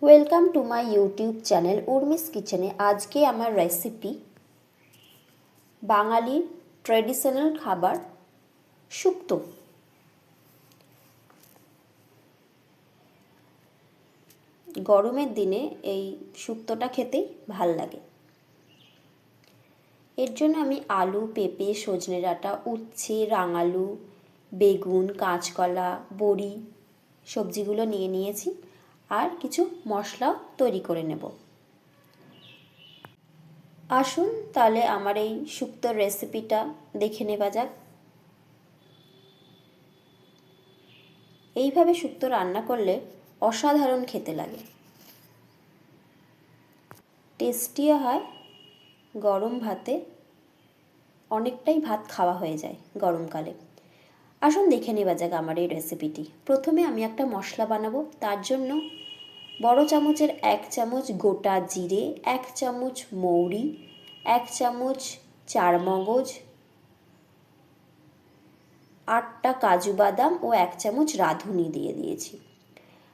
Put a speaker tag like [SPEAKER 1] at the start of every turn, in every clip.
[SPEAKER 1] Welcome to my YouTube channel Urmi's কিচেনে। আজকে আমার রেসিপি বাঙালির ট্র্যাডিশনাল খাবার শুক্তো। গরমের দিনে এই শুক্তোটা খেতেই ভাল লাগে। এর জন্য আমি আলু, পেঁপে, সজনে ডাঁটা, উচ্ছে, রাঙালু, বেগুন, কাঁচকলা, বড়ি সবজিগুলো নিয়ে নিয়েছি আর কিছু মশলা তৈরি করে নেব। আসুন তাহলে আমার এই শুক্তোর রেসিপিটা দেখে নেওয়া যাক। এইভাবে শুক্তো রান্না করলে অসাধারণ খেতে লাগে, টেস্টিও হয়। গরম ভাতে অনেকটাই ভাত খাওয়া হয়ে যায় গরমকালে। আসুন দেখে নেওয়া যাক আমার এই রেসিপিটি। প্রথমে আমি একটা মশলা বানাবো। তার জন্য বড় চামচের 1 চামচ গোটা জিরে, 1 চামচ মৌরি, 1 চামচ চারমগজ, 8টা কাজু বাদাম ও 1 চামচ রাঁধুনি দিয়ে দিয়েছি।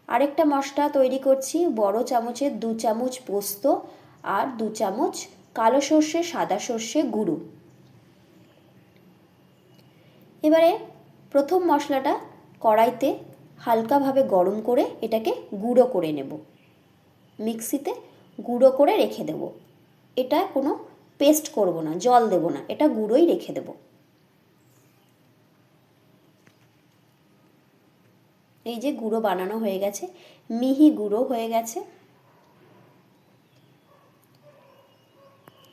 [SPEAKER 1] আরেকটা মশলা তৈরি করছি। বড় চামচের 2 চামচ পোস্ত আর 2 চামচ কালো সর্ষে, সাদা সর্ষে গুঁড়ো। এবারে প্রথম মশলাটা কড়াইতে হালকাভাবে গরম করে এটাকে গুঁড়ো করে নেব। মিক্সিতে গুঁড়ো করে রেখে দেব। এটা কোনো পেস্ট করব না, জল দেব না, এটা গুঁড়োই রেখে দেব। এই যে গুঁড়ো বানানো হয়ে গেছে, মিহি গুঁড়ো হয়ে গেছে।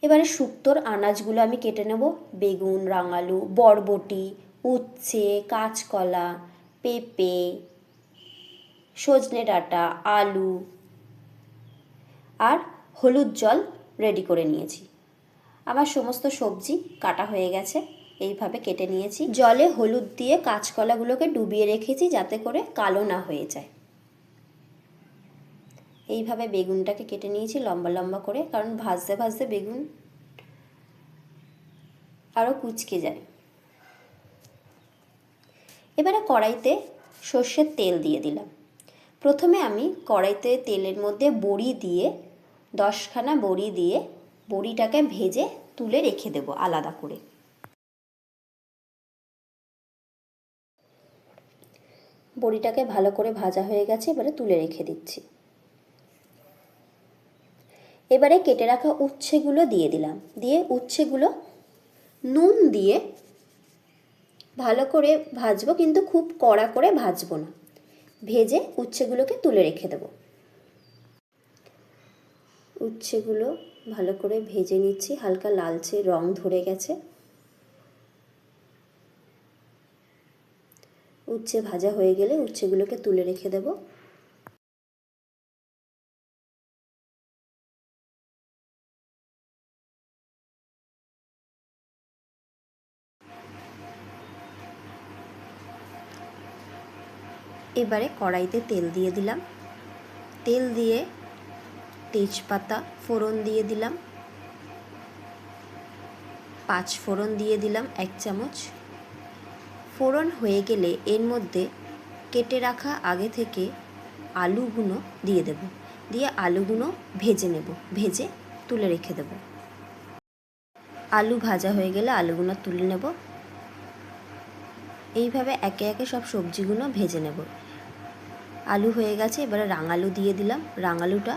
[SPEAKER 1] এবারে শুক্তোর আনাজগুলো আমি কেটে নেব। বেগুন, রাঙালু, বরবটি, উচ্ছে, কাঁচকলা, পেঁপে, সজনে ডাঁটা, আলু আর হলুদ জল রেডি করে নিয়েছি। আমার সমস্ত সবজি কাটা হয়ে গেছে, এইভাবে কেটে নিয়েছি। জলে হলুদ দিয়ে কাঁচকলাগুলোকে ডুবিয়ে রেখেছি যাতে করে কালো না হয়ে যায়। এইভাবে বেগুনটাকে কেটে নিয়েছি লম্বা লম্বা করে, কারণ ভাজতে ভাজতে বেগুন আরও কুঁচকে যায়। এবারে কড়াইতে সর্ষের তেল দিয়ে দিলাম। প্রথমে আমি কড়াইতে তেলের মধ্যে বড়ি দিয়ে 10খানা বড়ি দিয়ে বড়িটাকে ভেজে তুলে রেখে দেব আলাদা করে। বড়িটাকে ভালো করে ভাজা হয়ে গেছে, এবারে তুলে রেখে দিচ্ছি। এবারে কেটে রাখা উচ্ছেগুলো দিয়ে দিলাম। দিয়ে উচ্ছেগুলো নুন দিয়ে ভালো করে ভাজবো, কিন্তু খুব কড়া করে ভাজবো না। ভেজে উচ্ছেগুলোকে তুলে রেখে দেব। উচ্ছেগুলো ভালো করে ভেজে নিচ্ছি, হালকা লালচে রং ধরে গেছে। উচ্ছে ভাজা হয়ে গেলে উচ্ছেগুলোকে তুলে রেখে দেব। এবারে কড়াইতে তেল দিয়ে দিলাম। তেল দিয়ে তেজপাতা ফোড়ন দিয়ে দিলাম, 5 ফোড়ন দিয়ে দিলাম 1 চামচ। ফোড়ন হয়ে গেলে এর মধ্যে কেটে রাখা আগে থেকে আলুগুলো দিয়ে দেব। দিয়ে আলুগুলো ভেজে নেব, ভেজে তুলে রেখে দেব। আলু ভাজা হয়ে গেলে আলুগুলো তুলে নেব। এইভাবে একে একে সব সবজিগুলো ভেজে নেব। আলু হয়ে গেছে, এবারে রাঙালু দিয়ে দিলাম। রাঙালুটা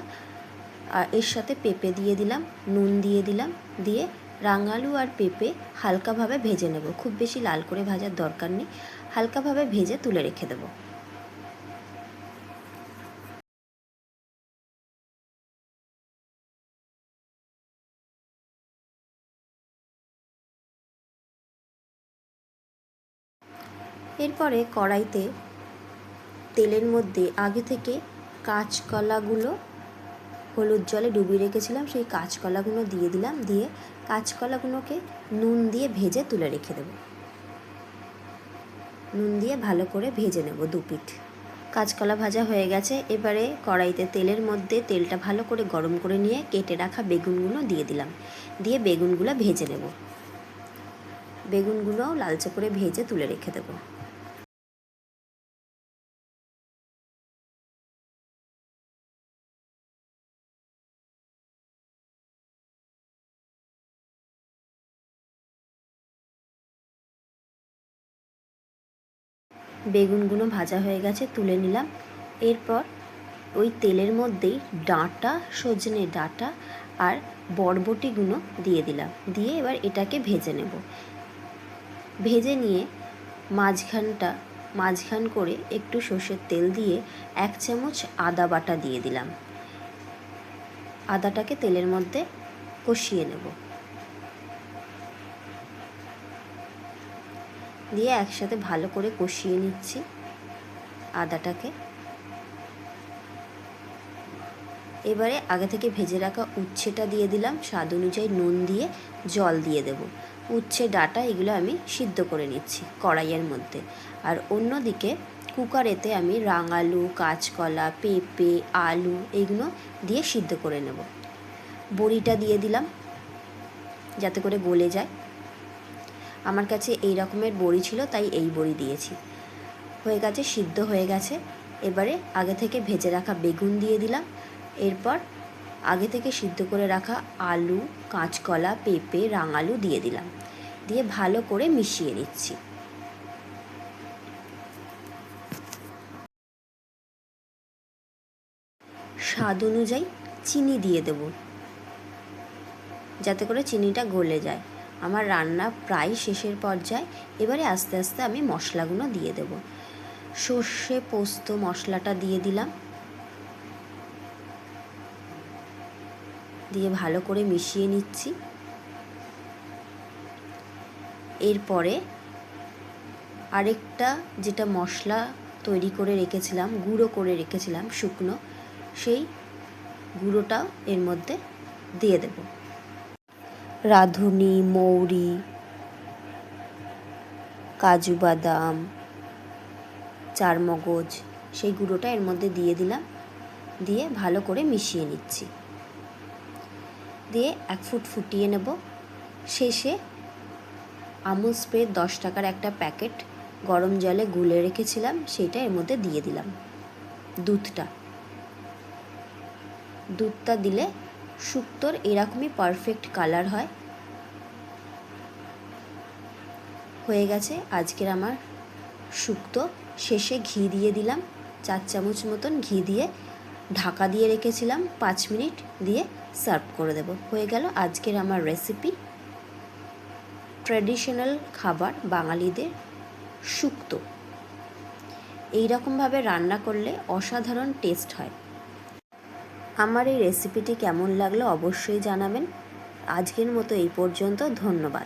[SPEAKER 1] আর এর সাথে পেঁপে দিয়ে দিলাম, নুন দিয়ে দিলাম। দিয়ে রাঙালু আর পেঁপে হালকাভাবে ভেজে নেব। খুব বেশি লাল করে ভাজার দরকার নেই, হালকাভাবে ভেজে তুলে রেখে দেব। এরপরে কড়াইতে তেলের মধ্যে আগে থেকে কাঁচকলাগুলো হলুদ জলে ডুবিয়ে রেখেছিলাম, সেই কাঁচকলাগুলো দিয়ে দিলাম। দিয়ে কাঁচকলাগুলোকে নুন দিয়ে ভেজে তুলে রেখে দেব। নুন দিয়ে ভালো করে ভেজে নেব 2 পিঠ। কাঁচকলা ভাজা হয়ে গেছে। এবারে কড়াইতে তেলের মধ্যে তেলটা ভালো করে গরম করে নিয়ে কেটে রাখা বেগুনগুলো দিয়ে দিলাম। দিয়ে বেগুনগুলো ভেজে নেব। বেগুনগুলো লালচে করে ভেজে তুলে রেখে দেব। বেগুনগুলো ভাজা হয়ে গেছে, তুলে নিলাম। এরপর ওই তেলের মধ্যেই ডাঁটা, সজনে ডাঁটা আর বরবটিগুলো দিয়ে দিলাম। দিয়ে এবার এটাকে ভেজে নেব। ভেজে নিয়ে মাঝখান করে একটু সর্ষের তেল দিয়ে 1 চামচ আদা বাটা দিয়ে দিলাম। আদাটাকে তেলের মধ্যে কষিয়ে নেব। দিয়ে একসাথে ভালো করে কষিয়ে নিচ্ছি আদাটাকে। এবারে আগে থেকে ভেজে রাখা উচ্ছেটা দিয়ে দিলাম। স্বাদ অনুযায়ী নুন দিয়ে জল দিয়ে দেব। উচ্ছে ডাঁটা এগুলো আমি সিদ্ধ করে নিচ্ছি কড়াইয়ের মধ্যে। আর অন্যদিকে কুকারেতে আমি রাঙালু, কাঁচকলা, পেঁপে, আলু এগুলো দিয়ে সিদ্ধ করে নেব। বড়িটা দিয়ে দিলাম যাতে করে গলে যায়। আমার কাছে এই রকমের বড়ি ছিল, তাই এই বড়ি দিয়েছি। হয়ে গেছে, সিদ্ধ হয়ে গেছে। এবারে আগে থেকে ভেজে রাখা বেগুন দিয়ে দিলাম। এরপর আগে থেকে সিদ্ধ করে রাখা আলু, কাঁচকলা, পেঁপে, রাঙালু দিয়ে দিলাম। দিয়ে ভালো করে মিশিয়ে নিচ্ছি। স্বাদ অনুযায়ী চিনি দিয়ে দেব যাতে করে চিনিটা গলে যায়। আমার রান্না প্রায় শেষের পর্যায়ে। এবারে আস্তে আস্তে আমি মশলাগুলো দিয়ে দেব। সর্ষে পোস্ত মশলাটা দিয়ে দিলাম। দিয়ে ভালো করে মিশিয়ে নিচ্ছি। এরপরে আরেকটা যেটা মশলা তৈরি করে রেখেছিলাম, গুঁড়ো করে রেখেছিলাম শুকনো, সেই গুঁড়োটাও এর মধ্যে দিয়ে দেব। রাঁধুনি, মৌরি, কাজু বাদাম, চারমগজ সেই গুঁড়োটা এর মধ্যে দিয়ে দিলাম। দিয়ে ভালো করে মিশিয়ে নিচ্ছি। দিয়ে 1 ফুট ফুটিয়ে নেব। শেষে আমুল স্প্রে 10 টাকার একটা প্যাকেট গরম জলে গুলে রেখেছিলাম, সেইটা এর মধ্যে দিয়ে দিলাম। দুধটা দিলে শুক্তোর এরকমই পারফেক্ট কালার হয়। হয়ে গেছে আজকের আমার শুক্তো। শেষে ঘি দিয়ে দিলাম, 4 চামচ মতন ঘি দিয়ে ঢাকা দিয়ে রেখেছিলাম। 5 মিনিট দিয়ে সার্ভ করে দেব। হয়ে গেল আজকের আমার রেসিপি, ট্র্যাডিশনাল খাবার বাঙালিদের শুক্তো। এই রকমভাবে রান্না করলে অসাধারণ টেস্ট হয়। আমার এই রেসিপিটি কেমন লাগলো অবশ্যই জানাবেন। আজকের মতো এই পর্যন্ত, ধন্যবাদ।